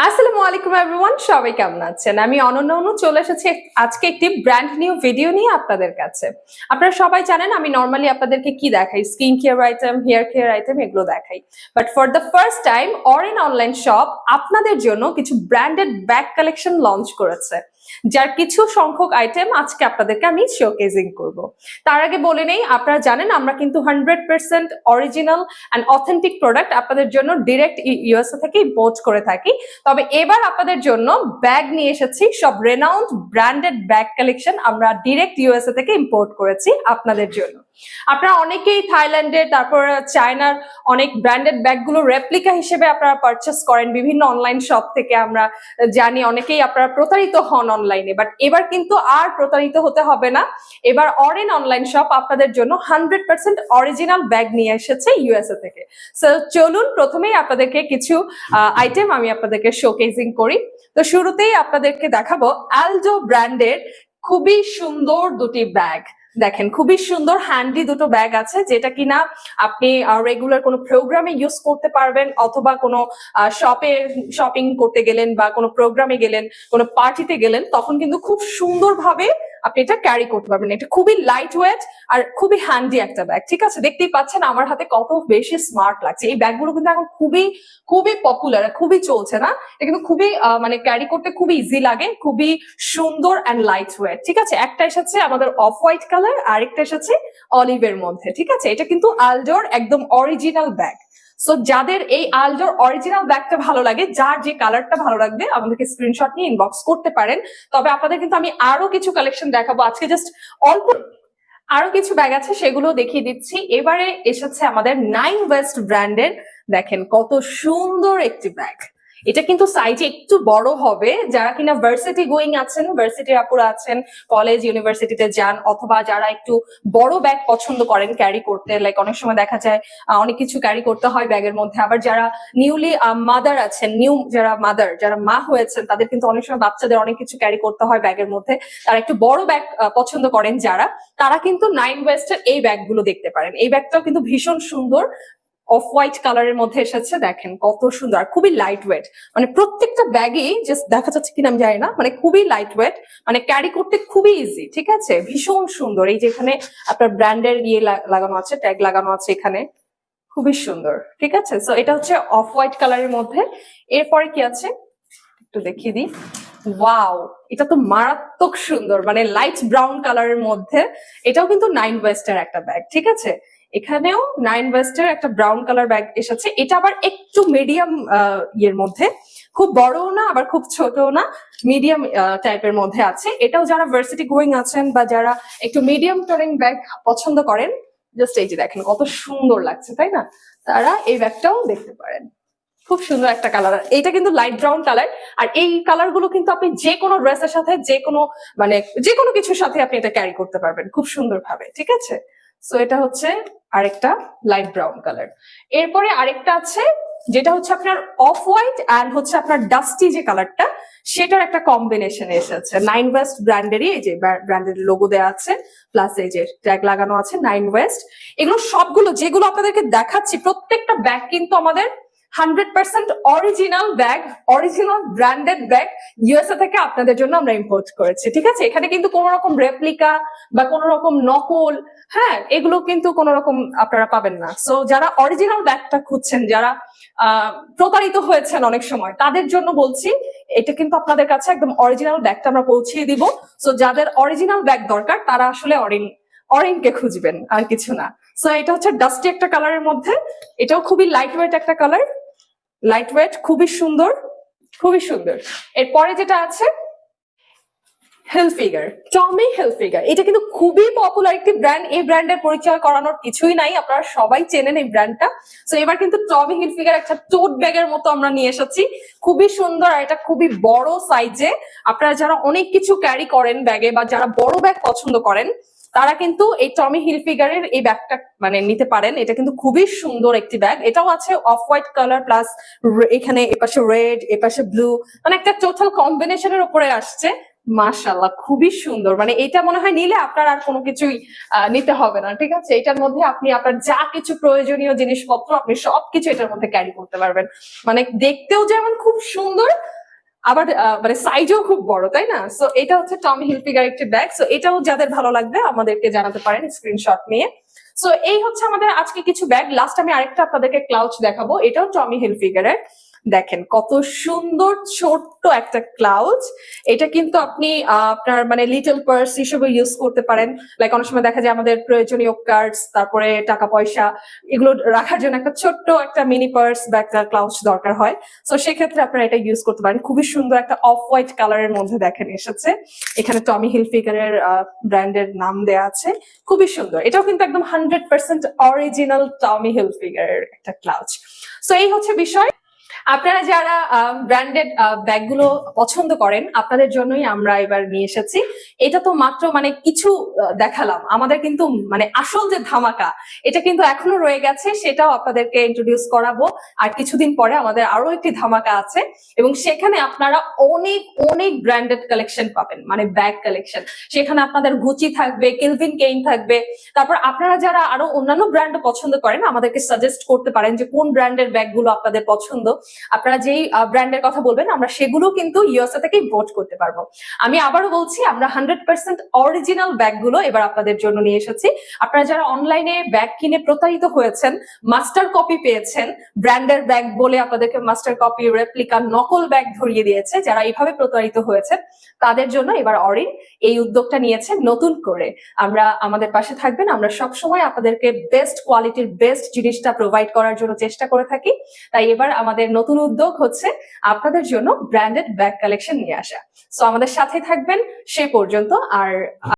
আসসালামু আলাইকুম এভরিওয়ান, সবাই কেমন আছেন? আমি অনন্য অনু চলে এসেছি আজকে একটি ব্র্যান্ড নিউ ভিডিও নিয়ে আপনাদের কাছে। আপনারা সবাই জানেন আমি নর্মালি আপনাদেরকে কি দেখাই, skin care item, hair care item এগুলো দেখাই। But for the first time অরিন অনলাইন শপ আপনাদের জন্য কিছু ব্র্যান্ডেড ব্যাগ কালেকশন লঞ্চ করেছে, যার কিছু সংখ্যক আইটেম আজকে আপনাদেরকে আমি শোকেজিং করব। তার আগে বলে নেই, আপনারা জানেন আমরা কিন্তু 100% অরিজিনাল অ্যান্ড অথেন্টিক প্রোডাক্ট আপনাদের জন্য ডিরেক্ট ইউএসএ থেকে ইম্পোর্ট করে থাকি। তবে এবার আপনাদের জন্য ব্যাগ নিয়ে এসেছি, সব রেনাউন্ড ব্র্যান্ডেড ব্যাগ কালেকশন আমরা ডিরেক্ট ইউএসএ থেকে ইম্পোর্ট করেছি আপনাদের জন্য। আপনারা অনেকেই থাইল্যান্ডের, তারপর চায়নার অনেক ব্র্যান্ডেড ব্যাগগুলো রেপ্লিকা হিসেবে আপনারা পারচেস করেন বিভিন্ন অনলাইন শপ থেকে। আমরা জানি অনেকেই আপনারা প্রতারিত হন অনলাইনে, বাট এবার কিন্তু আর প্রতারিত হতে হবে না। এবার অরিন অনলাইন শপ আপনাদের জন্য 100% অরিজিনাল ব্যাগ নিয়ে এসেছে ইউএসএ থেকে। সো চলুন প্রথমেই আপনাদেরকে কিছু আইটেম আমি আপনাদেরকে শোকেজিং করি। তো শুরুতেই আপনাদেরকে দেখাবো আলডো ব্র্যান্ডের খুবই সুন্দর দুটি ব্যাগ। দেখেন, খুবই সুন্দর হ্যান্ডি দুটো ব্যাগ আছে, যেটা কিনা আপনি রেগুলার কোনো প্রোগ্রামে ইউজ করতে পারবেন, অথবা কোনো শপে শপিং করতে গেলেন বা কোনো প্রোগ্রামে গেলেন, কোনো পার্টিতে গেলেন, তখন কিন্তু খুব সুন্দরভাবে আপনি এটা ক্যারি করতে পারবেন। এটা খুবই লাইট ওয়েট আর খুবই হ্যান্ডি একটা ব্যাগ। ঠিক আছে, দেখতেই পাচ্ছেন আমার হাতে কত বেশি স্মার্ট লাগছে। এই ব্যাগগুলো কিন্তু এখন খুবই খুবই পপুলার, খুবই চলছে না? এটা কিন্তু খুবই মানে ক্যারি করতে খুবই ইজি লাগে, খুবই সুন্দর অ্যান্ড লাইট ওয়েট। ঠিক আছে, একটা এসেছে আমাদের অফ হোয়াইট কালার, আরেকটা এসেছে অলিভের মধ্যে। ঠিক আছে, এটা কিন্তু আলডোর একদম অরিজিনাল ব্যাগ। সো যাদের এই আলডোর অরিজিনাল ব্যাগটা ভালো লাগে, যার যে কালারটা ভালো লাগবে আমাদেরকে স্ক্রিনশট নিয়ে ইনবক্স করতে পারেন। তবে আপনাদের কিন্তু আমি আরো কিছু কালেকশন দেখাবো আজকে, জাস্ট অল্প আরো কিছু ব্যাগ আছে সেগুলো দেখিয়ে দিচ্ছি। এবারে এসেছে আমাদের নাইন ওয়েস্ট ব্র্যান্ডের, দেখেন কত সুন্দর একটি ব্যাগ। এটা কিন্তু সাইজে একটু বড় হবে, যারা কিনা ভার্সিটি গোয়িং আছেন, ভার্সিটির আপুরা আছেন, কলেজ ইউনিভার্সিটিতে যান, অথবা যারা একটু বড় ব্যাগ পছন্দ করেন ক্যারি করতে, লাইক অনেক সময় দেখা যায় অনেক কিছু ক্যারি করতে হয় ব্যাগের মধ্যে। আবার যারা নিউলি মাদার আছেন, যারা মাদার, যারা মা হয়েছেন, তাদের কিন্তু অনেক সময় বাচ্চাদের অনেক কিছু ক্যারি করতে হয় ব্যাগের মধ্যে, তারা একটু বড় ব্যাগ পছন্দ করেন যারা, তারা কিন্তু নাইন ওয়েস্টের এই ব্যাগগুলো দেখতে পারেন। এই ব্যাগটাও কিন্তু ভীষণ সুন্দর, অফ হোয়াইট কালারের মধ্যে এসেছে। দেখেন কত সুন্দর, খুবই লাইট ওয়েট। মানে প্রত্যেকটা ব্যাগই জাস্ট দেখা যাচ্ছে কিনা আমি জানি না, মানে খুবই লাইট ওয়েট, মানে ক্যারি করতে খুবই ইজি। ঠিক আছে, ভীষণ সুন্দর। এই যে এখানে আপনার ব্র্যান্ডের ইয়ে লাগানো আছে, ট্যাগ লাগানো আছে এখানে, খুবই সুন্দর। ঠিক আছে, সো এটা হচ্ছে অফ হোয়াইট কালারের মধ্যে। এরপরে কি আছে একটু দেখিয়ে দিই। ওয়াও, এটা তো মারাত্মক সুন্দর, মানে লাইট ব্রাউন কালারের মধ্যে। এটাও কিন্তু নাইন ওয়েস্টের একটা ব্যাগ। ঠিক আছে, এখানেও নাইন ওয়েস্টের একটা ব্রাউন কালার ব্যাগ এসেছে। এটা আবার একটু মিডিয়াম ইয়ের মধ্যে, খুব বড়ও না আবার খুব ছোটও না, মিডিয়াম টাইপের মধ্যে আছে। এটাও যারা ভার্সিটি গোয়িং আছেন বা যারা একটু মিডিয়াম টোনিং ব্যাগ পছন্দ করেন, জাস্ট এই যে দেখেন কত সুন্দর লাগছে, তাই না? তারা এই ব্যাগটাও দেখতে পারেন। খুব সুন্দর একটা কালার, এইটা কিন্তু লাইট ব্রাউন কালার। আর এই কালার গুলো কিন্তু আপনি যে কোনো ড্রেসের সাথে, যে কোনো মানে যে কোনো কিছুর সাথে আপনি এটা ক্যারি করতে পারবেন খুব সুন্দর ভাবে। ঠিক আছে, সো এটা হচ্ছে আরেকটা লাইট ব্রাউন কালার। এরপরে আরেকটা আছে যেটা হচ্ছে আপনার অফ হোয়াইট অ্যান্ড হচ্ছে আপনার ডাস্টি যে কালারটা, সেটার একটা কম্বিনেশন এসেছে। নাইন ওয়েস্ট ব্র্যান্ডেরই, এই যে ব্র্যান্ডের লোগো দেওয়া আছে, প্লাস এই যে ট্যাগ লাগানো আছে নাইন ওয়েস্ট। এগুলো সবগুলো যেগুলো আপনাদেরকে দেখাচ্ছি, প্রত্যেকটা ব্যাগ কিন্তু আমাদের 100% original bag, original branded bag USA থেকে আপনাদের জন্য আমরা ইম্পোর্ট করেছি। ঠিক আছে, এখানে কিন্তু কোনো রকম রেপ্লিকা বা কোনো রকম নকল, হ্যাঁ, এগুলো কিন্তু কোনো রকম আপনারা পাবেন না। সো যারা অরিজিনাল ব্যাগটা খুঁজছেন, যারা প্রতারিত হয়েছেন অনেক সময়, তাদের জন্য বলছি এটা কিন্তু আপনাদের কাছে একদম অরিজিনাল ব্যাগটা আমরা পৌঁছিয়ে দিব। সো যাদের অরিজিনাল ব্যাগ দরকার তারা আসলে অরিনকে খুঁজবেন, আর কিছু না। সো এটা হচ্ছে ডাস্টি একটা কালারের মধ্যে, এটাও খুবই লাইট ওয়েট একটা কালার, লাইট ওয়েট, খুবই সুন্দর, খুবই সুন্দর। এরপরে যেটা আছে হিলফিগার, টমি হিলফিগার। এটা কিন্তু খুবই পপুলার একটি ব্র্যান্ড। এই ব্র্যান্ডের পরিচয় করানোর কিছুই নাই, আপনারা সবাই চেনেন এই ব্র্যান্ডটা। সো এবার কিন্তু টমি হিলফিগার একটা টোট ব্যাগের মতো আমরা নিয়ে এসেছি, খুবই সুন্দর। আর এটা খুবই বড় সাইজে। আপনারা যারা অনেক কিছু ক্যারি করেন ব্যাগে বা যারা বড় ব্যাগ পছন্দ করেন, তারা কিন্তু এই টমি হিলফিগারের এই ব্যাগটা মানে নিতে পারেন। এটা কিন্তু খুবই সুন্দর একটি ব্যাগ। এটাও আছে অফ হোয়াইট কালার, প্লাস এখানে এপাশে রেড, এপাশে ব্লু, মানে একটা টোটাল কম্বিনেশনের উপরে আসছে। মাশাআল্লাহ, খুবই সুন্দর। মানে এটা মনে হয় নিলে আপনার আর কোনো কিছুই নিতে হবে না, ঠিক আছে? এটার মধ্যে আপনি আপনার যা কিছু প্রয়োজনীয় জিনিসপত্র আপনি সবকিছু এটার মধ্যে ক্যারি করতে পারবেন। মানে দেখতেও যেমন খুব সুন্দর, আবার মানে সাইজও খুব বড়, তাই না? সো এটা হচ্ছে টমি হিলফিগার একটি ব্যাগ। সো এটাও যাদের ভালো লাগবে আমাদেরকে জানাতে পারেন স্ক্রিনশট নিয়ে। সো এই হচ্ছে আমাদের আজকে কিছু ব্যাগ। লাস্ট আমি আরেকটা আপনাদেরকে ক্লাউচ দেখাবো, এটাও টমি হিলফিগারের। দেখেন কত সুন্দর ছোট্ট একটা ক্লাউচ। এটা কিন্তু আপনি আপনার মানে লিটল পার্স হিসেবে ইউজ করতে পারেন। লাইক অনেক সময় দেখা যায় আমাদের প্রয়োজনীয় কার্ডস, তারপরে টাকা পয়সা, এগুলো রাখার জন্য একটা ছোট্ট একটা মিনি পার্স বা একটা ক্লাউচ দরকার হয়। তো সেক্ষেত্রে আপনারা এটা ইউজ করতে পারেন। খুবই সুন্দর একটা অফ হোয়াইট কালারের মধ্যে দেখেন এসেছে। এখানে টমি হিলফিগারের ব্র্যান্ডের নাম দেয়া আছে। খুবই সুন্দর। এটাও কিন্তু একদম 100% অরিজিনাল টমি হিলফিগারের একটা ক্লাউচ। সো এই হচ্ছে বিষয়। আপনারা যারা ব্র্যান্ডেড ব্যাগগুলো পছন্দ করেন আপনাদের জন্যই আমরা এবার নিয়ে এসেছি। এটা তো মাত্র মানে কিছু দেখালাম, আমাদের কিন্তু মানে আসল যে ধামাকা এটা কিন্তু এখনো রয়ে গেছে, সেটাও আপনাদেরকে ইন্ট্রোডিউস করাবো। আর কিছুদিন পরে আমাদের আরো একটি ধামাকা আছে এবং সেখানে আপনারা অনেক অনেক ব্র্যান্ডেড কালেকশন পাবেন, মানে ব্যাগ কালেকশন। সেখানে আপনাদের গুচি থাকবে, কেলভিন কেইন থাকবে। তারপর আপনারা যারা আরো অন্যান্য ব্র্যান্ড পছন্দ করেন আমাদেরকে সাজেস্ট করতে পারেন যে কোন ব্র্যান্ডের ব্যাগগুলো আপনাদের পছন্দ। আপনারা যেই ব্র্যান্ডের কথা বলবেন আমরা সেগুলো কিন্তু ইউএসএ থেকে ইম্পোর্ট করতে পারবো। আমি আবারও বলছি আমরা 100% অরিজিনাল ব্যাগগুলো এবার আপনাদের জন্য নিয়ে এসেছি। আপনারা যারা অনলাইনে ব্যাগ কিনে প্রতারিত হয়েছেন, মাস্টার কপি পেয়েছেন, ব্র্যান্ডের ব্যাগ বলে আপনাদেরকে মাস্টার কপি, রেপ্লিকা, নকল ব্যাগ ধরিয়ে দিয়েছে, যারা এইভাবে প্রতারিত হয়েছে তাদের জন্য এবার অরিন এই উদ্যোগটা নিয়েছে নতুন করে। আমরা আমাদের পাশে থাকবেন, আমরা সবসময় আপনাদেরকে বেস্ট কোয়ালিটির বেস্ট জিনিসটা প্রোভাইড করার জন্য চেষ্টা করে থাকি। তাই এবার আমাদের নতুন উদ্যোগ হচ্ছে আপনাদের জন্য ব্র্যান্ডেড ব্যাগ কালেকশন নিয়ে আসা। সো আমাদের সাথে থাকবেন সে পর্যন্ত। আর